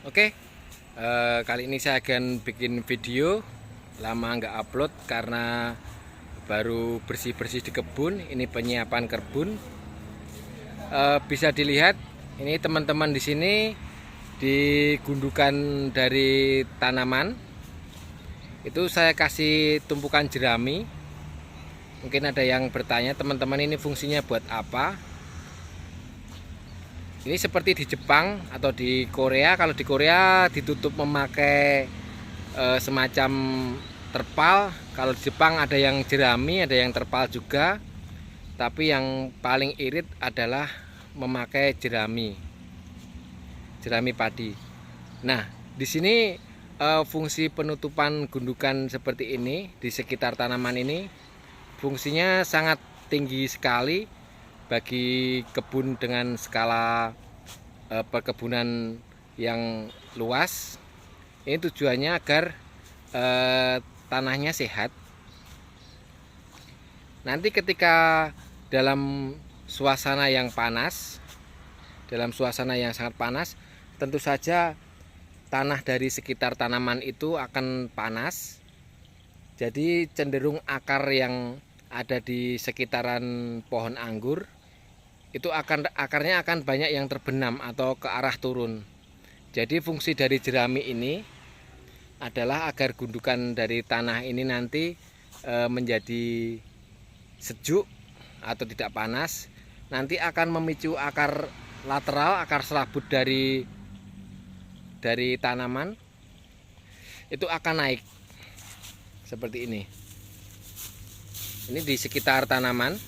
Oke, kali ini saya akan bikin video. Lama nggak upload karena baru bersih-bersih di kebun. Ini penyiapan kebun. Bisa dilihat, ini teman-teman di sini di gundukan dari tanaman. Itu saya kasih tumpukan jerami. Mungkin ada yang bertanya, teman-teman ini fungsinya buat apa? Ini seperti di Jepang atau di Korea. Kalau di Korea ditutup memakai semacam terpal. Kalau di Jepang ada yang jerami, ada yang terpal juga. Tapi yang paling irit adalah memakai jerami padi. Nah, di sini fungsi penutupan gundukan seperti ini di sekitar tanaman ini fungsinya sangat tinggi sekali bagi kebun dengan skala perkebunan yang luas. Ini tujuannya agar tanahnya sehat. Nanti ketika dalam suasana yang panas, dalam suasana yang sangat panas, tentu saja tanah dari sekitar tanaman itu akan panas. Jadi cenderung akar yang ada di sekitaran pohon anggur itu akarnya akan banyak yang terbenam atau ke arah turun. Jadi fungsi dari jerami ini adalah agar gundukan dari tanah ini nanti menjadi sejuk atau tidak panas. Nanti akan memicu akar lateral, akar serabut dari tanaman itu akan naik seperti ini. Ini di sekitar tanaman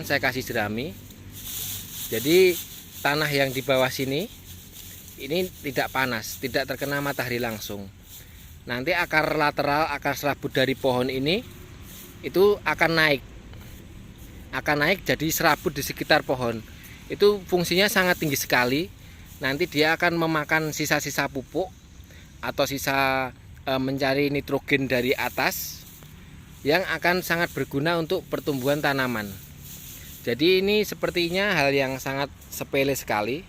saya kasih jerami. Jadi tanah yang di bawah sini ini tidak panas, tidak terkena matahari langsung. Nanti akar lateral, akar serabut dari pohon ini itu akan naik jadi serabut di sekitar pohon. Itu fungsinya sangat tinggi sekali. Nanti dia akan memakan sisa-sisa pupuk atau sisa mencari nitrogen dari atas yang akan sangat berguna untuk pertumbuhan tanaman. Jadi ini sepertinya hal yang sangat sepele sekali,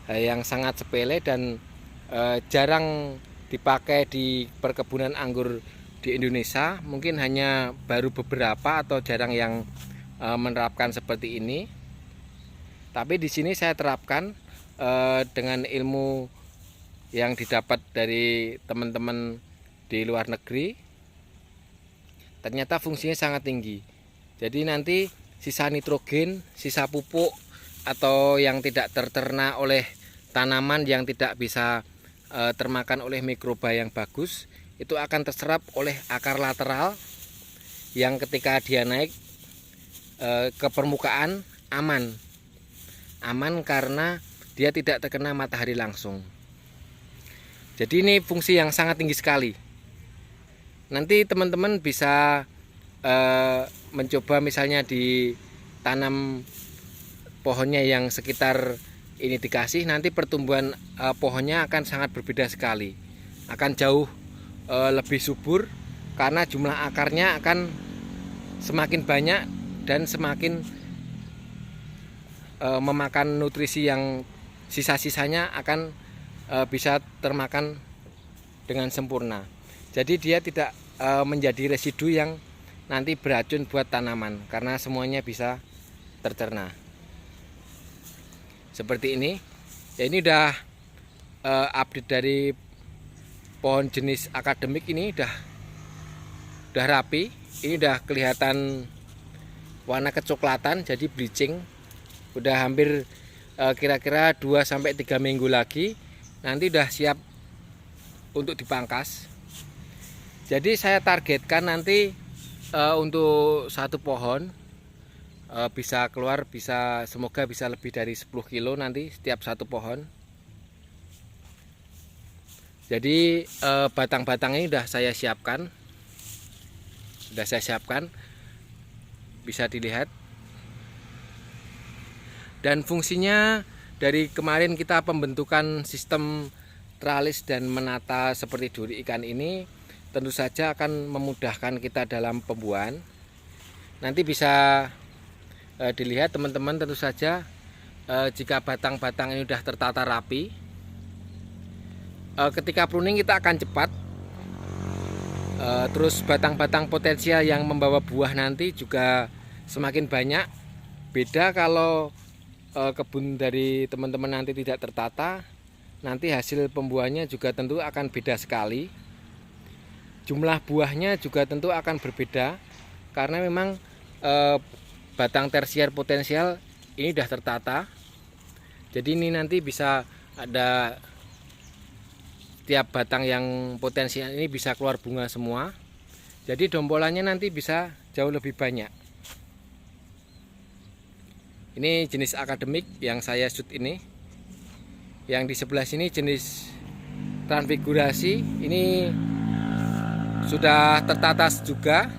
hal yang sangat sepele dan jarang dipakai di perkebunan anggur di Indonesia. Mungkin hanya baru beberapa atau jarang yang menerapkan seperti ini. Tapi di sini saya terapkan dengan ilmu yang didapat dari teman-teman di luar negeri. Ternyata fungsinya sangat tinggi. Jadi nanti sisa nitrogen, sisa pupuk atau yang tidak tercerna oleh tanaman yang tidak bisa termakan oleh mikroba yang bagus, itu akan terserap oleh akar lateral yang ketika dia naik ke permukaan aman karena dia tidak terkena matahari langsung. Jadi ini fungsi yang sangat tinggi sekali. Nanti teman-teman bisa mencoba misalnya ditanam pohonnya yang sekitar ini dikasih, nanti pertumbuhan pohonnya akan sangat berbeda sekali, akan jauh lebih subur karena jumlah akarnya akan semakin banyak dan semakin memakan nutrisi yang sisa-sisanya akan bisa termakan dengan sempurna. Jadi dia tidak menjadi residu yang nanti beracun buat tanaman karena semuanya bisa tercerna. Seperti ini. Ya, ini udah update dari pohon jenis akademik ini udah rapi. Ini udah kelihatan warna kecoklatan, jadi bleaching. Udah hampir kira-kira 2-3 minggu lagi nanti udah siap untuk dipangkas. Jadi saya targetkan nanti untuk satu pohon bisa keluar, semoga bisa lebih dari 10 kilo nanti setiap satu pohon. Jadi batang-batang ini sudah saya siapkan, bisa dilihat. Dan fungsinya dari kemarin kita pembentukan sistem tralis dan menata seperti duri ikan ini tentu saja akan memudahkan kita dalam pembuahan. Nanti bisa dilihat teman-teman, tentu saja jika batang-batang ini sudah tertata rapi, ketika pruning kita akan cepat. Terus batang-batang potensial yang membawa buah nanti juga semakin banyak. Beda kalau kebun dari teman-teman nanti tidak tertata, nanti hasil pembuahannya juga tentu akan beda sekali. Jumlah buahnya juga tentu akan berbeda karena memang batang tersier potensial ini sudah tertata. Jadi ini nanti bisa ada tiap batang yang potensial ini bisa keluar bunga semua. Jadi dombolannya nanti bisa jauh lebih banyak. Ini jenis akademik yang saya shoot ini. Yang di sebelah sini jenis transfigurasi. Ini sudah tertata juga.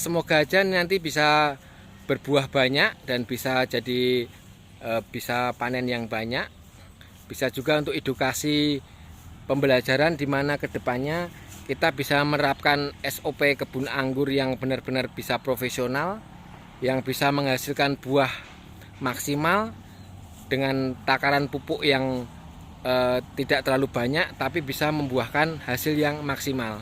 Semoga aja nanti bisa berbuah banyak dan bisa jadi bisa panen yang banyak. Bisa juga untuk edukasi pembelajaran di mana kedepannya kita bisa menerapkan SOP kebun anggur yang benar-benar bisa profesional, yang bisa menghasilkan buah maksimal dengan takaran pupuk yang tidak terlalu banyak tapi bisa membuahkan hasil yang maksimal.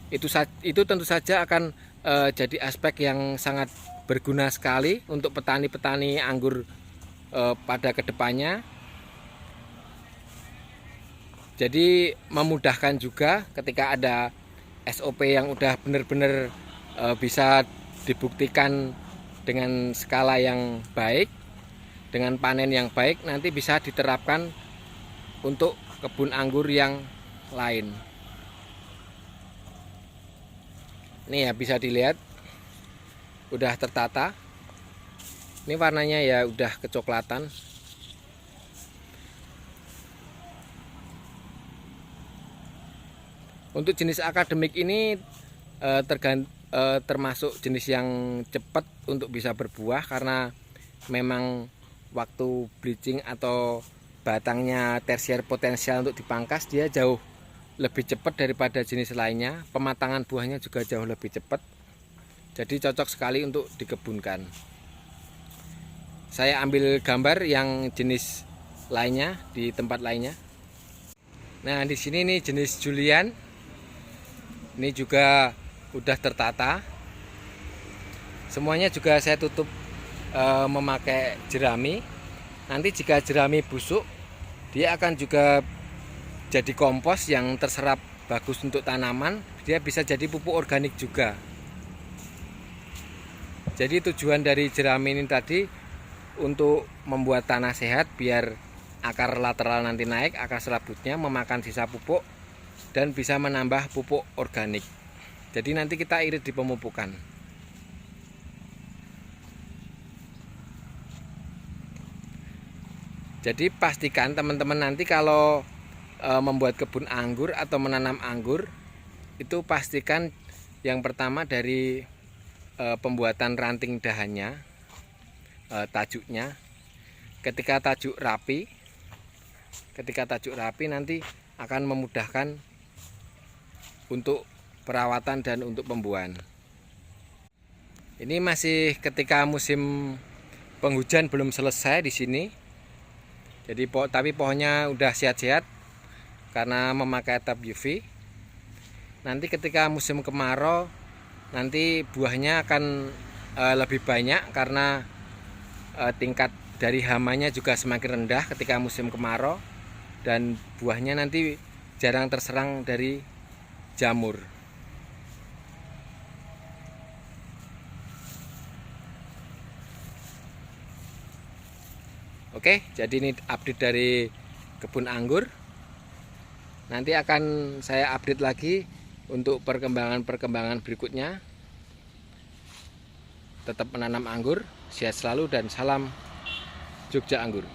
Itu tentu saja akan jadi aspek yang sangat berguna sekali untuk petani-petani anggur pada kedepannya. Jadi memudahkan juga ketika ada SOP yang udah benar-benar bisa dibuktikan dengan skala yang baik, dengan panen yang baik, nanti bisa diterapkan untuk kebun anggur yang lain. Ini ya bisa dilihat udah tertata. Ini warnanya ya udah kecoklatan. Untuk jenis akademik ini termasuk jenis yang cepat untuk bisa berbuah karena memang waktu bleaching atau batangnya tersier potensial untuk dipangkas dia jauh lebih cepat daripada jenis lainnya. Pematangan buahnya juga jauh lebih cepat. Jadi cocok sekali untuk dikebunkan. Saya ambil gambar yang jenis lainnya di tempat lainnya. Nah, di sini nih jenis Julian. Ini juga udah tertata. Semuanya juga saya tutup memakai jerami. Nanti jika jerami busuk, dia akan juga jadi kompos yang terserap bagus untuk tanaman. Dia bisa jadi pupuk organik juga. Jadi tujuan dari jerami ini tadi untuk membuat tanah sehat biar akar lateral nanti naik, akar serabutnya memakan sisa pupuk dan bisa menambah pupuk organik. Jadi nanti kita irit di pemupukan. Jadi pastikan teman-teman nanti kalau membuat kebun anggur atau menanam anggur itu pastikan yang pertama dari pembuatan ranting dahannya, tajuknya. Ketika tajuk rapi nanti akan memudahkan untuk perawatan dan untuk pembuahan. Ini masih ketika musim penghujan belum selesai di sini. Jadi tapi pohonnya udah sehat-sehat karena memakai atap UV. Nanti ketika musim kemarau nanti buahnya akan lebih banyak karena tingkat dari hamanya juga semakin rendah ketika musim kemarau dan buahnya nanti jarang terserang dari jamur. Oke, jadi ini update dari kebun anggur. Nanti akan saya update lagi untuk perkembangan berikutnya. Tetap menanam anggur, sehat selalu dan salam Jogja Anggur.